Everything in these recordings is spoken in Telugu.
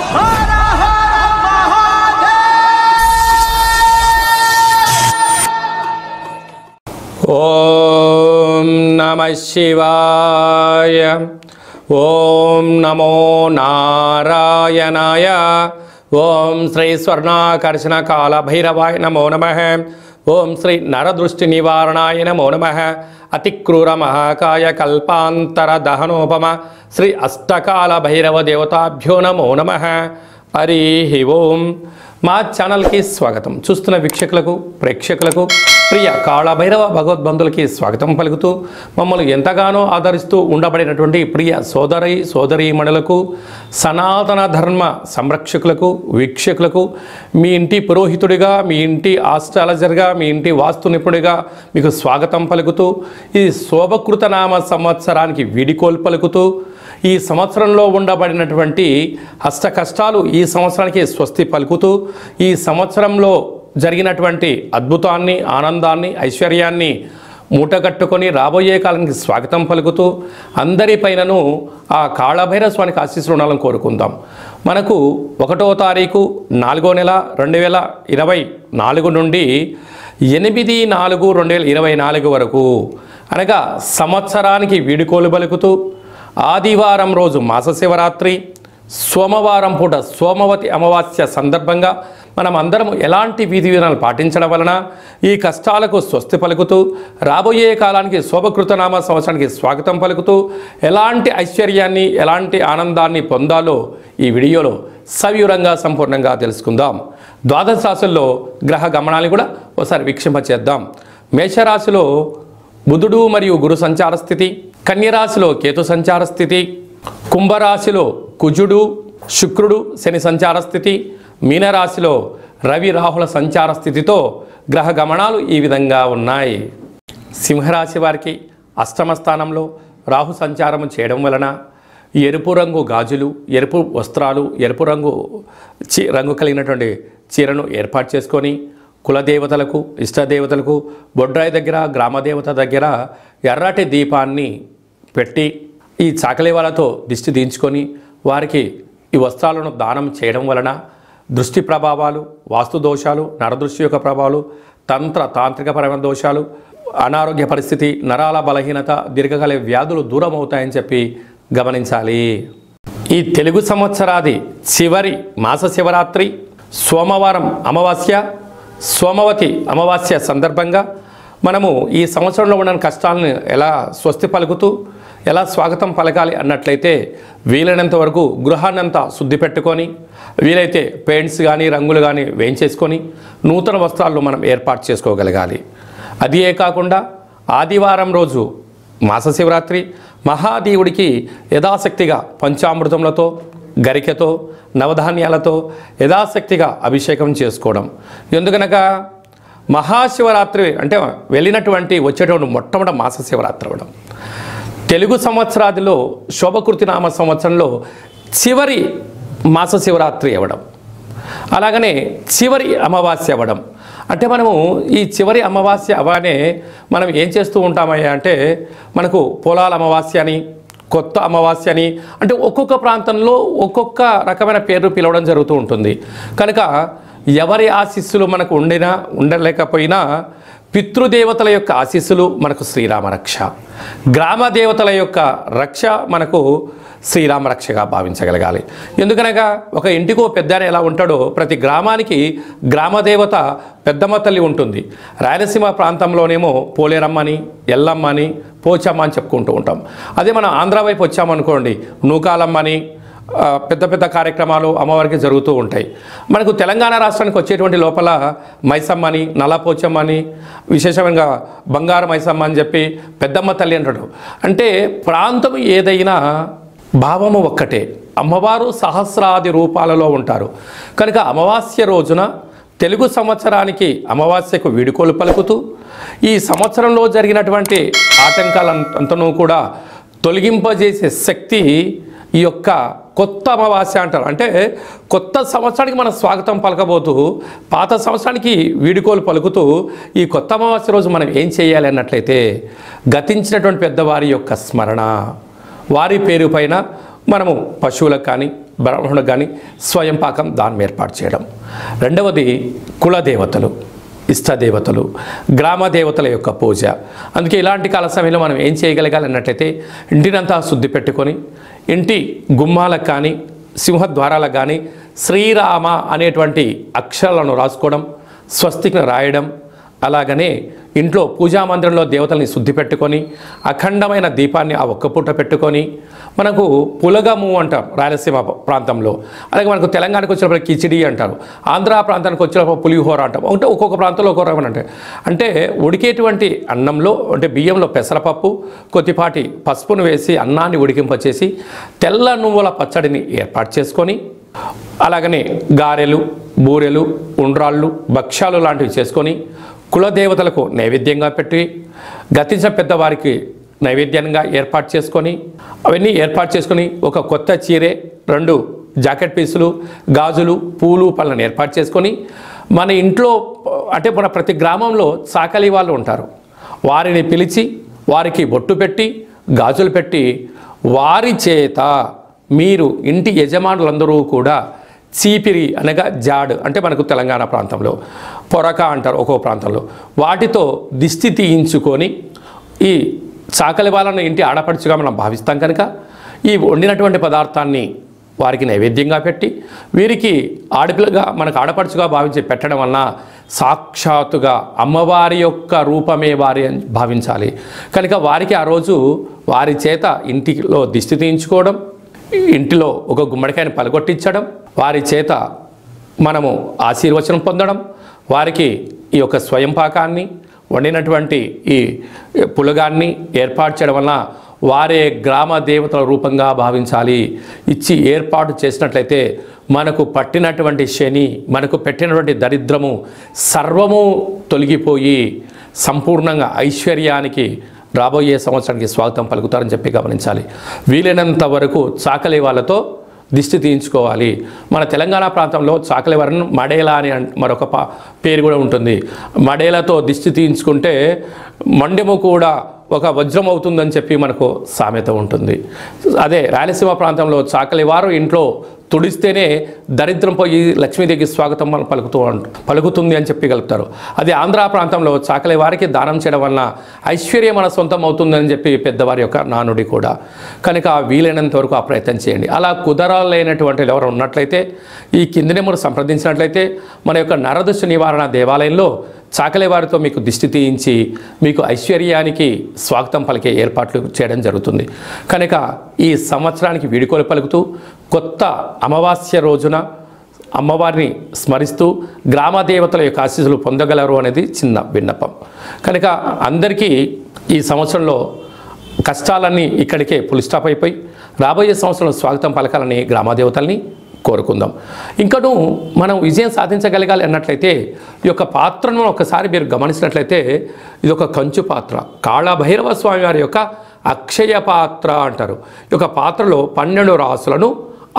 ఓం నమః శివాయ. ఓం నమో నారాయణాయ. ఓం శ్రీ స్వర్ణాకర్షణ కాల భైరవాయ నమో నమః. ఓం శ్రీ నరదృష్టి నివారణాయ నమో నమః. అతిక్రూర మహాకాయ కల్పాంతర దహనోపమ శ్రీ అష్టకాల భైరవ దేవతాభ్యో నమో నమః. హరి ఓం. మా ఛానల్కి స్వాగతం. చూస్తున్న వీక్షకులకు ప్రేక్షకులకు ప్రియ కాళభైరవ భగవద్బంధులకి స్వాగతం పలుకుతూ మమ్మల్ని ఎంతగానో ఆదరిస్తూ ఉండబడినటువంటి ప్రియ సోదరీమణులకు సనాతన ధర్మ సంరక్షకులకు వీక్షకులకు మీ ఇంటి పురోహితుడిగా, మీ ఇంటి ఆస్ట్రాలజర్గా, మీ ఇంటి వాస్తు నిపుణుడిగా మీకు స్వాగతం పలుకుతూ ఈ శోభకృతనామ సంవత్సరానికి వీడికోలు పలుకుతూ ఈ సంవత్సరంలో ఉండబడినటువంటి అష్ట కష్టాలు ఈ సంవత్సరానికి స్వస్తి పలుకుతూ ఈ సంవత్సరంలో జరిగినటువంటి అద్భుతాన్ని, ఆనందాన్ని, ఐశ్వర్యాన్ని మూటగట్టుకొని రాబోయే కాలానికి స్వాగతం పలుకుతూ అందరిపైనను ఆ కాళభైరవ స్వామికి ఆశీస్సులు ఉండాలని కోరుకుందాం. మనకు 1వ తారీఖు 4వ నెల 2024 నుండి 8/4/2024 వరకు అనగా సంవత్సరానికి వీడుకోలు పలుకుతూ ఆదివారం రోజు మాస శివరాత్రి, సోమవారం పూట సోమవతి అమావాస్య సందర్భంగా మనం అందరం ఎలాంటి విధి విధానాలు పాటించడం వలన ఈ కష్టాలకు స్వస్తి పలుకుతూ రాబోయే కాలానికి శోభకృతనామ సంవత్సరానికి స్వాగతం పలుకుతూ ఎలాంటి ఐశ్వర్యాన్ని, ఎలాంటి ఆనందాన్ని పొందాలో ఈ వీడియోలో సవివరంగా సంపూర్ణంగా తెలుసుకుందాం. ద్వాదశ రాశుల్లో గ్రహ గమనాన్ని కూడా ఒకసారి వీక్షింపచేద్దాం. మేషరాశిలో బుధుడు మరియు గురు సంచార స్థితి, కన్యరాశిలో కేతు సంచార స్థితి, కుంభరాశిలో కుజుడు శుక్రుడు శని సంచార స్థితి, మీనరాశిలో రవి రాహుల సంచార స్థితితో గ్రహ గమనాలు ఈ విధంగా ఉన్నాయి. సింహరాశి వారికి అష్టమ స్థానంలో రాహు సంచారం చేయడం వలన ఎరుపు రంగు గాజులు, ఎరుపు వస్త్రాలు, ఎరుపు రంగు కలిగినటువంటి చీరను ఏర్పాటు చేసుకొని కులదేవతలకు, ఇష్టదేవతలకు బొడ్రాయి దగ్గర, గ్రామదేవత దగ్గర ఎర్రటి దీపాన్ని పెట్టి ఈ చాకలి వాళ్ళతో దిష్టి దించుకొని వారికి ఈ వస్త్రాలను దానం చేయడం వలన దృష్టి ప్రభావాలు, వాస్తు దోషాలు, నరదృష్టి యొక్క ప్రభావాలు, తాంత్రికపరమైన దోషాలు, అనారోగ్య పరిస్థితి, నరాల బలహీనత, దీర్ఘకాలిక వ్యాధులు దూరం అవుతాయని చెప్పి గమనించాలి. ఈ తెలుగు సంవత్సరాది చివరి మాస శివరాత్రి, సోమవారం అమావాస్య, సోమవతి అమావాస్య సందర్భంగా మనము ఈ సంవత్సరంలో ఉన్న కష్టాలను ఎలా స్వస్తి పలుకుతూ ఎలా స్వాగతం పలకాలి అన్నట్లయితే వీలైనంత వరకు గృహాన్నంతా శుద్ధి పెట్టుకొని వీలైతే పెయింట్స్ కానీ రంగులు కానీ వేయించేసుకొని నూతన వస్త్రాలు మనం ఏర్పాటు చేసుకోగలగాలి. అదే కాకుండా ఆదివారం రోజు మాస శివరాత్రి మహాదేవుడికి యథాశక్తిగా పంచామృతములతో, గరికెతో, నవధాన్యాలతో యథాశక్తిగా అభిషేకం చేసుకోవడం. ఎందుకనగా మహాశివరాత్రి అంటే వచ్చేటువంటి మొట్టమొదటి మాస శివరాత్రి అవ్వడం, తెలుగు సంవత్సరాదిలో శోభకృతినామ సంవత్సరంలో చివరి మాస శివరాత్రి అవ్వడం, అలాగనే చివరి అమావాస్య అవ్వడం. అంటే మనము ఈ చివరి అమావాస్య అవగానే మనం ఏం చేస్తూ ఉంటామయ్యా అంటే మనకు పొలాల అమావాస్య అని, కొత్త అమావాస్య అని, అంటే ఒక్కొక్క ప్రాంతంలో ఒక్కొక్క రకమైన పేర్లు పిలవడం జరుగుతూ ఉంటుంది. కనుక ఎవరి ఆశీస్సులు మనకు ఉండలేకపోయినా పితృదేవతల యొక్క ఆశీస్సులు మనకు శ్రీరామ రక్ష, గ్రామ దేవతల యొక్క రక్ష మనకు శ్రీరామ రక్షగా భావించగలగాలి. ఎందుకనగా ఒక ఇంటికో పెద్ద ఎలా ఉంటాడో ప్రతి గ్రామానికి గ్రామదేవత పెద్దమ్మ తల్లి ఉంటుంది. రాయలసీమ ప్రాంతంలోనేమో పోలేరమ్మని, ఎల్లమ్మని, పోచమ్మ అని చెప్పుకుంటూ ఉంటాం. అదే మనం ఆంధ్ర వైపు వచ్చామనుకోండి నూకాలమ్మని, పెద్ద పెద్ద కార్యక్రమాలు అమ్మవారికి జరుగుతూ ఉంటాయి. మనకు తెలంగాణ రాష్ట్రానికి వచ్చేటువంటి లోపల మైసమ్మని, నల్లపోచమ్మని, విశేషంగా బంగారు మైసమ్మ అని చెప్పి పెద్దమ్మ తల్లి అంటాడు. అంటే ప్రాంతం ఏదైనా భావము ఒక్కటే, అమ్మవారు సహస్రాది రూపాలలో ఉంటారు. కనుక అమావాస్య రోజున తెలుగు సంవత్సరానికి అమావాస్యకు వీడుకోలు పలుకుతూ ఈ సంవత్సరంలో జరిగినటువంటి ఆటంకాలంతనూ కూడా తొలగింపజేసే శక్తి ఈ యొక్క కొత్త అమావాస్య అంటారు. అంటే కొత్త సంవత్సరానికి మనం స్వాగతం పలకబోతూ పాత సంవత్సరానికి వీడుకోలు పలుకుతూ ఈ కొత్త అమావాస్య రోజు మనం ఏం చేయాలి అన్నట్లయితే గతించినటువంటి పెద్దవారి యొక్క స్మరణ, వారి పేరు పైన మనము పశువులకు కానీ బ్రాహ్మణులకు కానీ స్వయం పాకం దానం ఏర్పాటు చేయడం. రెండవది కులదేవతలు, ఇష్టదేవతలు, గ్రామ దేవతల యొక్క పూజ. అందుకే ఇలాంటి కాల సమయంలో మనం ఏం చేయగలగాలి అన్నట్లయితే ఇంటినంతా శుద్ధి పెట్టుకొని ఇంటి గుమ్మాలకు కానీ సింహద్వారాలకు కానీ శ్రీరామ అనేటువంటి అక్షరాలను రాసుకోవడం, స్వస్తికి రాయడం. అలాగనే ఇంట్లో పూజా మందిరంలో దేవతల్ని శుద్ధి పెట్టుకొని అఖండమైన దీపాన్ని ఆ ఒక్క పూట పెట్టుకొని, మనకు పులగము అంటాం రాయలసీమ ప్రాంతంలో, అలాగే మనకు తెలంగాణకు వచ్చినప్పుడు కిచిడి అంటారు, ఆంధ్ర ప్రాంతానికి వచ్చినప్పుడు పులిహోర అంటాం. అంటే ఒక్కొక్క ప్రాంతంలో ఒక్కొక్క రకం అంటే ఉడికేటువంటి అన్నంలో అంటే బియ్యంలో పెసరపప్పు కొద్దిపాటి పసుపును వేసి అన్నాన్ని ఉడికింపచేసి తెల్ల నువ్వుల పచ్చడిని ఏర్పాటు చేసుకొని, అలాగనే గారెలు, బూరెలు, ఉండ్రాళ్ళు, భక్ష్యాలు లాంటివి చేసుకొని కులదేవతలకు నైవేద్యంగా పెట్టి గతించిన పెద్దవారికి నైవేద్యంగా ఏర్పాటు చేసుకొని, అవన్నీ ఏర్పాటు చేసుకొని ఒక కొత్త చీరే, 2 జాకెట్ పీసులు, గాజులు, పూలు, పళ్ళను ఏర్పాటు చేసుకొని మన ఇంట్లో అంటే మన ప్రతి గ్రామంలో చాకలి వాళ్ళు ఉంటారు, వారిని పిలిచి వారికి బొట్టు పెట్టి గాజులు పెట్టి వారి చేత మీరు ఇంటి యజమానులందరూ కూడా చీపిరి అనగా జాడ్ అంటే మనకు తెలంగాణ ప్రాంతంలో పొరక అంటారు ఒక్కొక్క ప్రాంతంలో, వాటితో దిష్టి తీయించుకొని ఈ చాకలి వాళ్ళను ఇంటి ఆడపడుచుగా మనం భావిస్తాం కనుక ఈ వండినటువంటి పదార్థాన్ని వారికి నైవేద్యంగా పెట్టి వీరికి ఆడపిల్లగా మనకు ఆడపడుచుగా భావించి పెట్టడం వలన సాక్షాత్తుగా అమ్మవారి యొక్క రూపమే వారి భావించాలి కనుక వారికి ఆ రోజు వారి చేత ఇంటిలో దిష్టి తీయించుకోవడం, ఇంటిలో ఒక గుమ్మడికాయని పలగొట్టించడం, వారి చేత మనము ఆశీర్వచనం పొందడం, వారికి ఈ యొక్క స్వయం పాకాన్ని వండినటువంటి ఈ పులగాన్ని ఏర్పాటు చేయడం వలన వారే గ్రామ దేవతల రూపంగా భావించాలి. ఇచ్చి ఏర్పాటు చేసినట్లయితే మనకు పట్టినటువంటి శని, మనకు పెట్టినటువంటి దరిద్రము సర్వము తొలగిపోయి సంపూర్ణంగా ఐశ్వర్యానికి రాబోయే సంవత్సరానికి స్వాగతం పలుకుతారని చెప్పి గమనించాలి. వీలైనంత వరకు చాకలి వాళ్ళతో దిష్టి తీయించుకోవాలి. మన తెలంగాణ ప్రాంతంలో చాకలి వారిని మడేలా అని మరొక పేరు కూడా ఉంటుంది. మడేలతో దిష్టి తీయించుకుంటే మండెము కూడా ఒక వజ్రం అవుతుందని చెప్పి మనకు సామెత ఉంటుంది. అదే రాయలసీమ ప్రాంతంలో చాకలి వారు ఇంట్లో తుడిస్తేనే దరిద్రం పోయి లక్ష్మీదేవికి స్వాగతం మనం పలుకుతుంది అని చెప్పి కలుపుతారు. అదే ఆంధ్ర ప్రాంతంలో చాకలి వారికి దానం చేయడం వలన ఐశ్వర్యం మన సొంతం అవుతుందని చెప్పి పెద్దవారి యొక్క నానుడి కూడా. కనుక వీలైనంత వరకు ఆ ప్రయత్నం చేయండి. అలా కుదరలేనటువంటి ఎవరు ఉన్నట్లయితే ఈ కింది నెంబర్ సంప్రదించినట్లయితే మన యొక్క నరదృష్టి నివారణ దేవాలయంలో చాకలి వారితో మీకు దిష్టి తీయించి మీకు ఐశ్వర్యానికి స్వాగతం పలికే ఏర్పాట్లు చేయడం జరుగుతుంది. కనుక ఈ సంవత్సరానికి వీడుకోలు పలుకుతూ కొత్త అమావాస్య రోజున అమ్మవారిని స్మరిస్తూ గ్రామ దేవతల యొక్క ఆశీస్సులు పొందగలరు అనేది చిన్న విన్నపం. కనుక అందరికీ ఈ సంవత్సరంలో కష్టాలన్నీ ఇక్కడికే ఫుల్ స్టాప్ అయిపోయి రాబోయే సంవత్సరంలో స్వాగతం పలకాలని గ్రామదేవతల్ని కోరుకుందాం. ఇంకను మనం విజయం సాధించగలగాలి అన్నట్లయితే ఈ యొక్క పాత్రను ఒకసారి మీరు గమనించినట్లయితే ఇది ఒక కంచు పాత్ర, కాళభైరవ స్వామి వారి యొక్క అక్షయ పాత్ర అంటారు. ఈ యొక్క పాత్రలో 12 రాసులను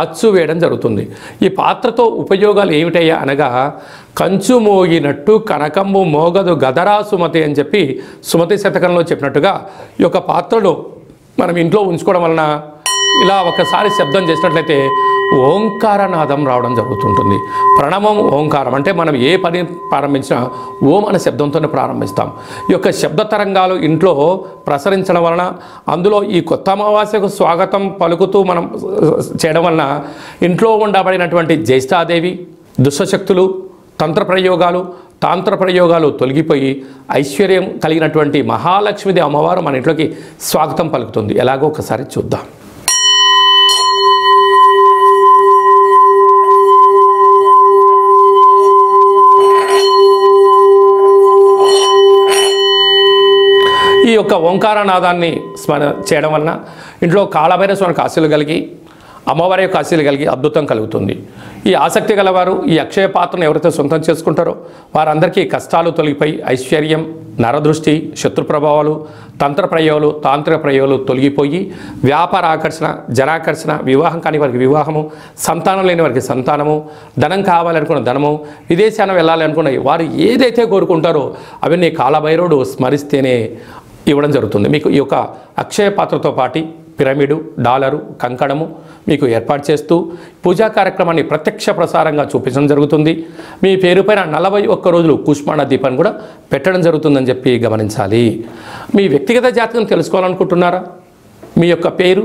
అచ్చు వేయడం జరుగుతుంది. ఈ పాత్రతో ఉపయోగాలు ఏమిటయ్యా అనగా కంచు మోగినట్టు కనకంబు మోగదు గదరా సుమతి అని చెప్పి సుమతి శతకంలో చెప్పినట్టుగా ఈ యొక్క పాత్రలో మనం ఇంట్లో ఉంచుకోవడం వలన ఇలా ఒకసారి శబ్దం చేసినట్లయితే ఓంకారనాదం రావడం జరుగుతుంటుంది. ప్రణవం ఓంకారం అంటే మనం ఏ పని ప్రారంభించినా ఓం అనే శబ్దంతోనే ప్రారంభిస్తాం. ఈ యొక్క శబ్ద తరంగాలు ఇంట్లో ప్రసరించడం వలన అందులో ఈ కొత్త అమావాస్యకు స్వాగతం పలుకుతూ మనం చేయడం వలన ఇంట్లో ఉండబడినటువంటి జ్యేష్ఠాదేవి, దుష్టశక్తులు, తాంత్ర ప్రయోగాలు తొలగిపోయి ఐశ్వర్యం కలిగినటువంటి మహాలక్ష్మీదేవి అమ్మవారు మన ఇంట్లోకి స్వాగతం పలుకుతుంది. ఎలాగో ఒకసారి చూద్దాం. ఈ యొక్క ఓంకారనాదాన్ని స్మరణ చేయడం వలన ఇంట్లో కాళభైరవ స్వామికి ఆశీలు కలిగి అమ్మవారి యొక్క ఆశీలు కలిగి అద్భుతం కలుగుతుంది. ఈ ఆసక్తి గలవారు ఈ అక్షయ పాత్రను ఎవరైతే సొంతం చేసుకుంటారో వారందరికీ కష్టాలు తొలగిపోయి ఐశ్వర్యం, నరదృష్టి, శత్రు ప్రభావాలు, తాంత్రిక ప్రయోగాలు తొలగిపోయి వ్యాపార ఆకర్షణ, జనాకర్షణ, వివాహం కాని వారికి వివాహము, సంతానం లేని వారికి సంతానము, ధనం కావాలనుకున్న ధనము, విదేశాన వెళ్ళాలి అనుకున్న వారు ఏదైతే కోరుకుంటారో అవన్నీ కాళభైరవుడు స్మరిస్తేనే ఇవ్వడం జరుగుతుంది. మీకు ఈ యొక్క అక్షయ పాత్రతో పాటు పిరమిడు, డాలరు, కంకణము మీకు ఏర్పాటు చేస్తూ పూజా కార్యక్రమాన్ని ప్రత్యక్ష ప్రసారంగా చూపించడం జరుగుతుంది. మీ పేరుపైన 41 రోజులు కూష్మాండ దీపాన్ని కూడా పెట్టడం జరుగుతుందని చెప్పి గమనించాలి. మీ వ్యక్తిగత జాతకం తెలుసుకోవాలనుకుంటున్నారా? మీ యొక్క పేరు,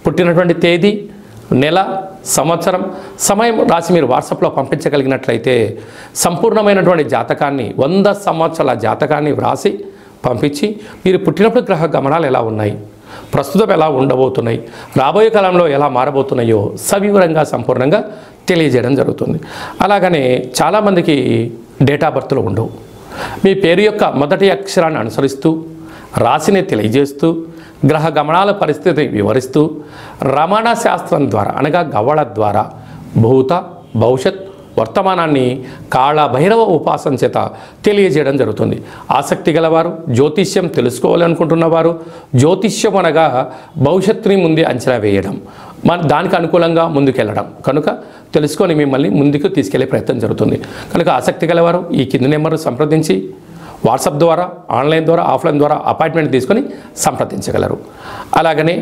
పుట్టినటువంటి తేదీ, నెల, సంవత్సరం, సమయం రాసి మీరు వాట్సాప్లో పంపించగలిగినట్లయితే సంపూర్ణమైనటువంటి జాతకాన్ని 100 సంవత్సరాల జాతకాన్ని వ్రాసి పంపించి మీరు పుట్టినప్పుడు గ్రహ గమనాలు ఎలా ఉన్నాయి, ప్రస్తుతం ఎలా ఉండబోతున్నాయి, రాబోయే కాలంలో ఎలా మారబోతున్నాయో సవివరంగా సంపూర్ణంగా తెలియజేయడం జరుగుతుంది. అలాగనే చాలామందికి డేట్ ఆఫ్ బర్త్లు ఉండవు. మీ పేరు యొక్క మొదటి అక్షరాన్ని అనుసరిస్తూ రాశిని తెలియజేస్తూ గ్రహ గమనాల పరిస్థితిని వివరిస్తూ రమణ శాస్త్రం ద్వారా అనగా గవ్వళ ద్వారా భూత, భవిష్యత్, వర్తమానాన్ని కాళభైరవ ఉపాసన చేత తెలియజేయడం జరుగుతుంది. ఆసక్తి గలవారు, జ్యోతిష్యం తెలుసుకోవాలనుకుంటున్నవారు, జ్యోతిష్యం అనగా భవిష్యత్తుని ముందే అంచనా వేయడం, దానికి అనుకూలంగా ముందుకెళ్ళడం కనుక తెలుసుకొని మిమ్మల్ని ముందుకు తీసుకెళ్లే ప్రయత్నం జరుగుతుంది. కనుక ఆసక్తి గలవారు ఈ కింది నెంబర్ను సంప్రదించి వాట్సాప్ ద్వారా, ఆన్లైన్ ద్వారా, ఆఫ్లైన్ ద్వారా అపాయింట్మెంట్ తీసుకొని సంప్రదించగలరు. అలాగనే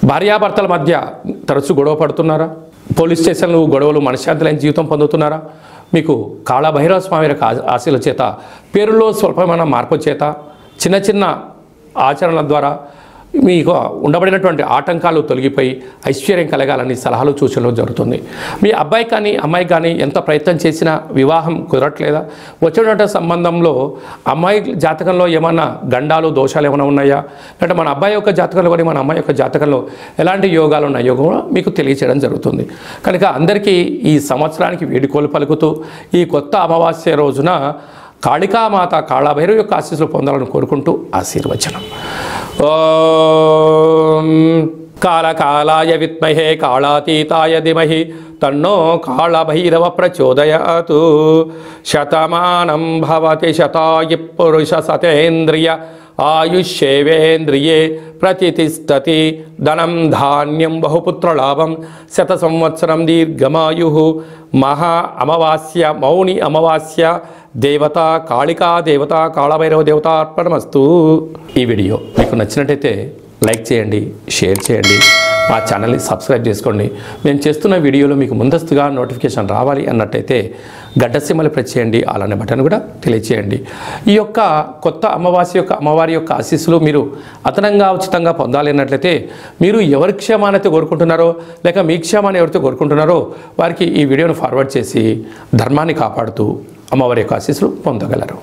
భార్యాభర్తల మధ్య తరచూ గొడవ పడుతున్నారా? పోలీస్ స్టేషన్లు గొడవలు మనశ్శాంతి లేని జీవితం పొందుతున్నారా? మీకు కాళభైరవ స్వామి యొక్క ఆశీల చేత పేరులో స్వల్పమైన మార్పు చేత చిన్న చిన్న ఆచరణల ద్వారా మీకు ఉండబడినటువంటి ఆటంకాలు తొలగిపోయి ఐశ్వర్యం కలగాలని సలహాలు సూచనలు జరుగుతుంది. మీ అబ్బాయి కానీ అమ్మాయి కానీ ఎంత ప్రయత్నం చేసినా వివాహం కుదరట్లేదా? వచ్చినటువంటి సంబంధంలో అమ్మాయి జాతకంలో ఏమన్నా గండాలు, దోషాలు ఏమైనా ఉన్నాయా? అంటే మన అబ్బాయి యొక్క జాతకంలో కానీ మన అమ్మాయి యొక్క జాతకంలో ఎలాంటి యోగాలు ఉన్నాయో కూడా మీకు తెలియచేయడం జరుగుతుంది. కనుక అందరికీ ఈ సంవత్సరానికి వేడుకోలు పలుకుతూ ఈ కొత్త అమావాస్య రోజున కాళికామాత కాళభైరవ యొక్క ఆశీస్సులు పొందాలని కోరుకుంటూ ఆశీర్వచనం. ఓం కాళకాలాయ విద్మహే కాళాతీతాయ ధీమహి తన్నో కాళభైరవ ప్రచోదయాతు. శతమానం భవతి శతాయు పురుష సతేంద్రియ ఆయుష్యేవేంద్రియే ప్రతిష్టతి. ధనం ధాన్యం బహుపుత్రలాభం శత సంవత్సరం దీర్ఘమాయు. మహా అమావాస్య, మౌని అమావాస్య, దేవత కాళికా దేవత, కాళభైరవ దేవత అర్పణమస్తు. ఈ వీడియో మీకు నచ్చినట్టయితే లైక్ చేయండి, షేర్ చేయండి, మా ఛానల్ని సబ్స్క్రైబ్ చేసుకోండి. మేము చేస్తున్న వీడియోలో మీకు ముందస్తుగా నోటిఫికేషన్ రావాలి అన్నట్టయితే గడ్డ సింబల్ ప్రెస్ చేయండి, అలానే బటన్ కూడా తెలియచేయండి. ఈ యొక్క కొత్త అమ్మవారి యొక్క ఆశీస్సులు మీరు అదనంగా ఉచితంగా పొందాలి అన్నట్లయితే మీరు ఎవరి క్షేమానైతే కోరుకుంటున్నారో లేక మీ క్షేమాన్ని ఎవరితో కోరుకుంటున్నారో వారికి ఈ వీడియోను ఫార్వర్డ్ చేసి ధర్మాన్ని కాపాడుతూ అమ్మవారి యొక్క ఆశీస్సులు పొందగలరు.